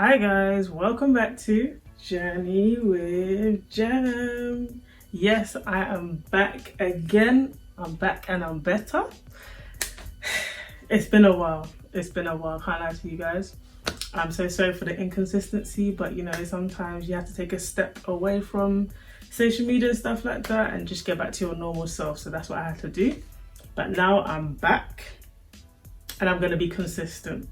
Hi guys, welcome back to Journey with Jam. Yes, I am back again. I'm back and I'm better. It's been a while, can't lie to you guys. I'm so sorry for the inconsistency, but you know, sometimes you have to take a step away from social media and stuff like that and just get back to your normal self. So that's what I had to do. But now I'm back and I'm going to be consistent.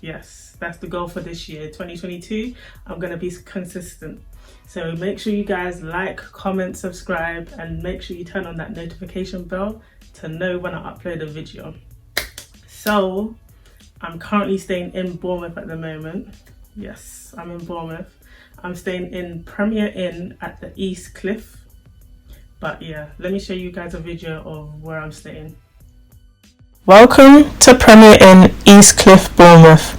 Yes, that's the goal for this year, 2022. I'm going to be consistent. So make sure you guys like, comment, subscribe, and make sure you turn on that notification bell to know when I upload a video. So I'm currently staying in Bournemouth at the moment. Yes, I'm in Bournemouth. I'm staying in Premier Inn at the East Cliff. But yeah, let me show you guys a video of where I'm staying. Welcome to Premier Inn, East Cliff, Bournemouth,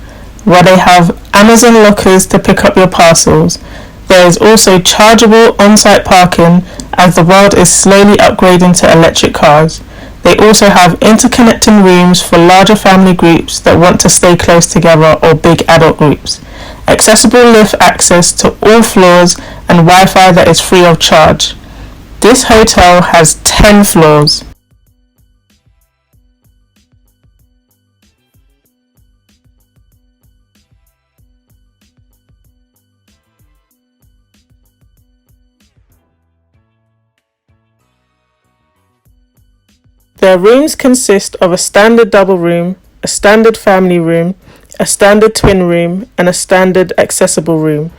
where they have Amazon lockers to pick up your parcels. There is also chargeable on-site parking as the world is slowly upgrading to electric cars. They also have interconnecting rooms for larger family groups that want to stay close together or big adult groups. Accessible lift access to all floors and Wi-Fi that is free of charge. This hotel has 10 floors. Their rooms consist of a standard double room, a standard family room, a standard twin room, and a standard accessible room.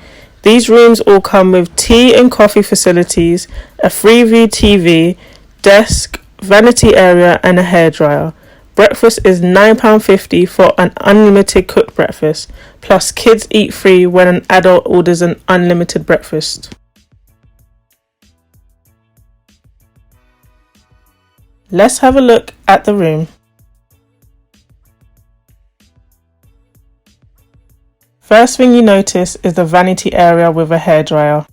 These rooms all come with tea and coffee facilities, a Freeview TV, desk, vanity area, and a hairdryer. Breakfast is £9.50 for an unlimited cooked breakfast, plus kids eat free when an adult orders an unlimited breakfast. Let's have a look at the room. First thing you notice is the vanity area with a hairdryer.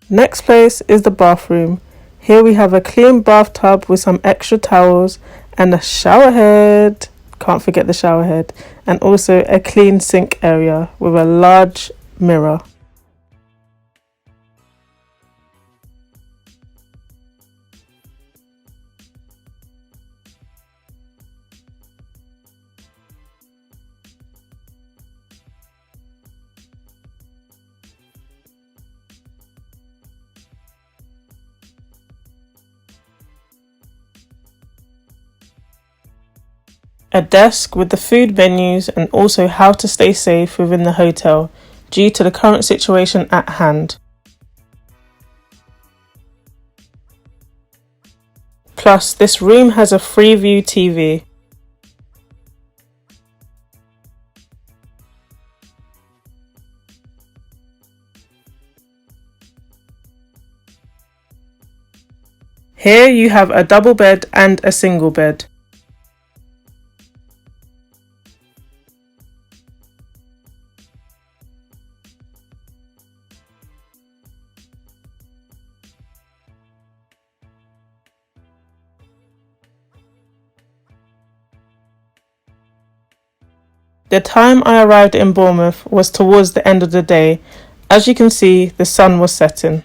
Next place is the bathroom. Here we have a clean bathtub with some extra towels and a shower head. Can't forget the shower head. And also a clean sink area with a large mirror. A desk with the food menus and also how to stay safe within the hotel due to the current situation at hand. Plus, this room has a Freeview TV. Here you have a double bed and a single bed. The time I arrived in Bournemouth was towards the end of the day. As you can see, the sun was setting.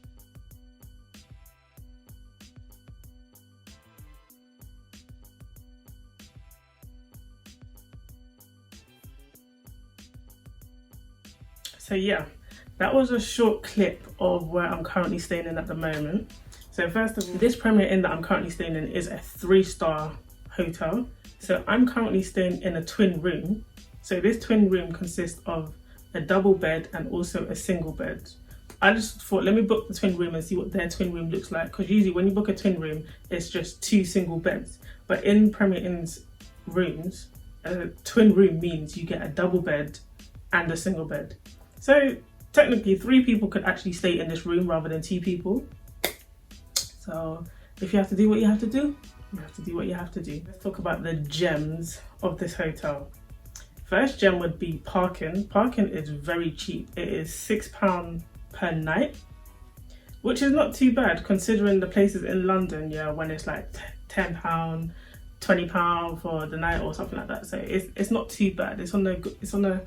So yeah, that was a short clip of where I'm currently staying in at the moment. So first of all, this Premier Inn that I'm currently staying in is a 3-star hotel. So I'm currently staying in a twin room. So this twin room consists of a double bed and also a single bed. I just thought, let me book the twin room and see what their twin room looks like. Because usually when you book a twin room, it's just 2 single beds. But in Premier Inn's rooms, a twin room means you get a double bed and a single bed. So technically 3 people could actually stay in this room rather than 2 people. So if you have to do what you have to do, you have to do what you have to do. Let's talk about the gems of this hotel. First gem would be parking. Parking is very cheap. It is £6 per night, which is not too bad considering the places in London, yeah, when it's like £10, £20 for the night or something like that. So it's not too bad. It's on the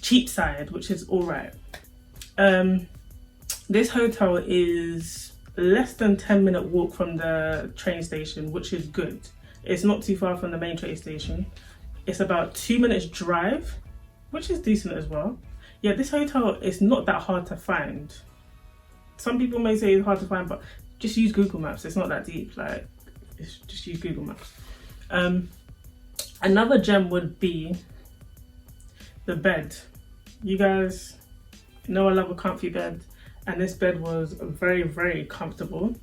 cheap side, which is all right. This hotel is less than 10-minute walk from the train station, which is good. It's not too far from the main train station. It's about 2 minutes drive, which is decent as well. Yeah, this hotel is not that hard to find. Some people may say it's hard to find, but just use Google Maps. It's not that deep. Like, just use Google Maps. Another gem would be the bed. You guys know I love a comfy bed, and this bed was very, very comfortable.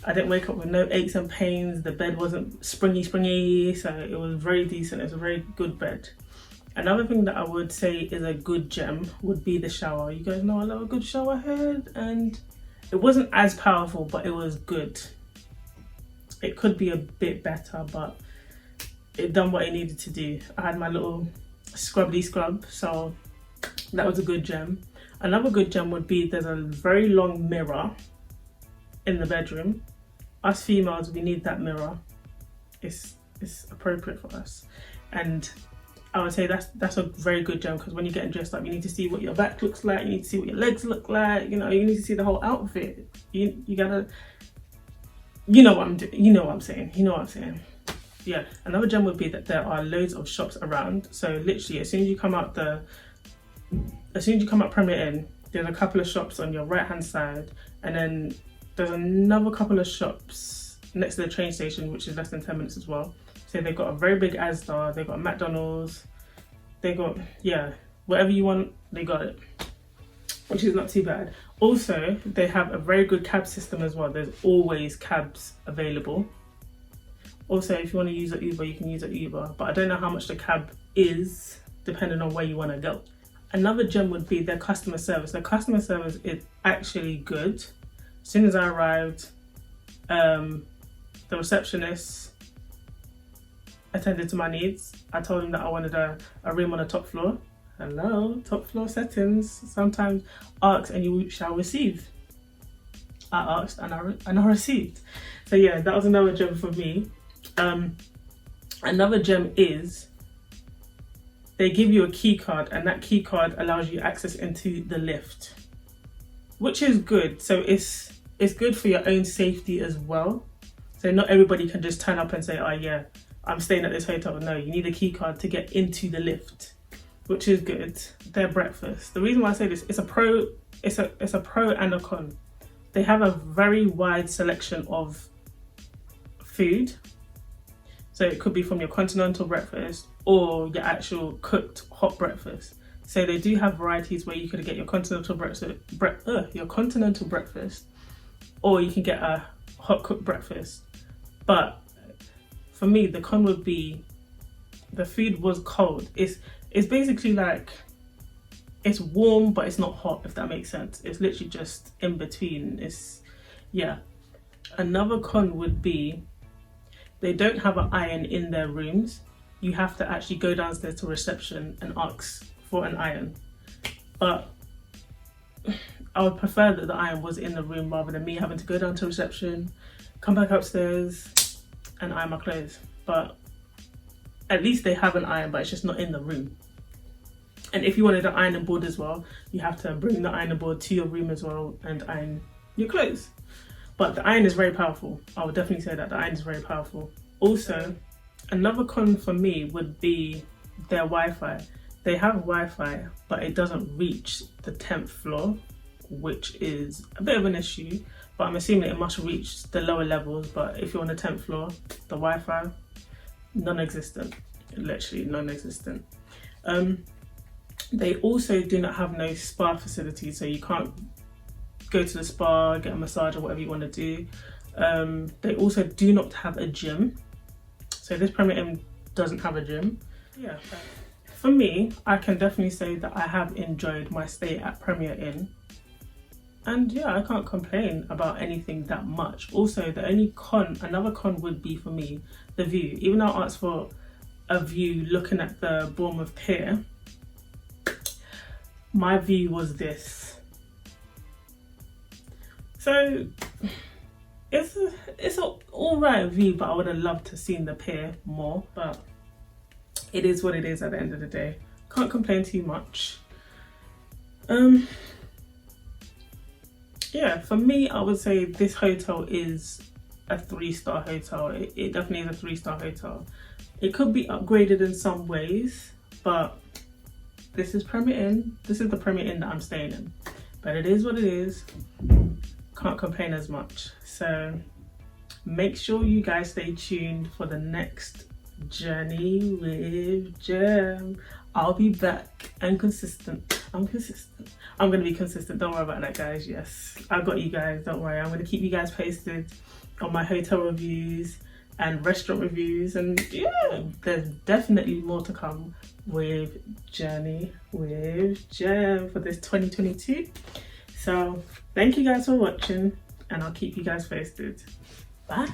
I didn't wake up with no aches and pains. The bed wasn't springy, so it was very decent. It's a very good bed. Another thing that I would say is a good gem would be the shower. You guys know I love a good shower head, and it wasn't as powerful, but it was good. It could be a bit better, but it done what it needed to do. I had my little scrub, so that was a good gem. Another good gem would be there's a very long mirror in the bedroom. Us females, we need that mirror. It's appropriate for us. And I would say that's a very good gem, because when you're getting dressed up, you need to see what your back looks like, you need to see what your legs look like, you know, you need to see the whole outfit. You gotta, you know what I'm saying. Yeah, another gem would be that there are loads of shops around. So literally, as soon as you come out Premier Inn, there's a couple of shops on your right hand side, and then there's another couple of shops next to the train station, which is less than 10 minutes as well. So they've got a very big Asda, they've got McDonald's, they got, yeah, whatever you want, they got it, which is not too bad. Also, they have a very good cab system as well. There's always cabs available. Also, if you want to use an Uber, you can use an Uber, but I don't know how much the cab is depending on where you want to go. Another gem would be their customer service. Their customer service is actually good. As soon as I arrived, the receptionist attended to my needs. I told him that I wanted a room on the top floor. Hello, top floor settings. Sometimes ask and you shall receive. I asked and I received. So yeah, that was another gem for me. Another gem is they give you a key card, and that key card allows you access into the lift, which is good. So it's good for your own safety as well. So not everybody can just turn up and say, oh yeah, I'm staying at this hotel. No, you need a key card to get into the lift, which is good. Their breakfast. The reason why I say this, it's a pro and a con. They have a very wide selection of food. So it could be from your continental breakfast or your actual cooked hot breakfast. So they do have varieties where you could get your continental breakfast, or you can get a hot cooked breakfast. But for me, the con would be the food was cold. It's basically like, it's warm but it's not hot, if that makes sense. It's literally just in between. Yeah. Another con would be they don't have an iron in their rooms. You have to actually go downstairs to reception and ask for an iron. But I would prefer that the iron was in the room rather than me having to go down to reception, come back upstairs and iron my clothes. But at least they have an iron, but it's just not in the room. And if you wanted an ironing board as well, you have to bring the ironing board to your room as well and iron your clothes. But the iron is very powerful. I would definitely say that the iron is very powerful. Also, another con for me would be their Wi-Fi. They have Wi-Fi, but it doesn't reach the 10th floor, which is a bit of an issue, but I'm assuming it must reach the lower levels. But if you're on the 10th floor, the Wi-Fi, non-existent, literally non-existent. They also do not have no spa facilities, so you can't go to the spa, get a massage or whatever you want to do. They also do not have a gym. So this Premier Inn doesn't have a gym. Yeah, for me, I can definitely say that I have enjoyed my stay at Premier Inn. And yeah, I can't complain about anything that much. Also, the only another con would be for me, the view. Even though I asked for a view looking at the Bournemouth pier, my view was this. So it's an alright view, but I would have loved to have seen the pier more. But it is what it is at the end of the day. Can't complain too much. Yeah, for me, I would say this hotel is a 3-star hotel. It definitely is a 3-star hotel. It could be upgraded in some ways, but this is Premier Inn. This is the Premier Inn that I'm staying in. But it is what it is. Can't complain as much. So make sure you guys stay tuned for the next Journey with Gem. I'll be back and consistent. I'm consistent. I'm going to be consistent. Don't worry about that, guys. Yes, I got you guys. Don't worry. I'm going to keep you guys posted on my hotel reviews and restaurant reviews. And yeah, there's definitely more to come with Journey with Gem for this 2022. So thank you guys for watching, and I'll keep you guys posted. Bye.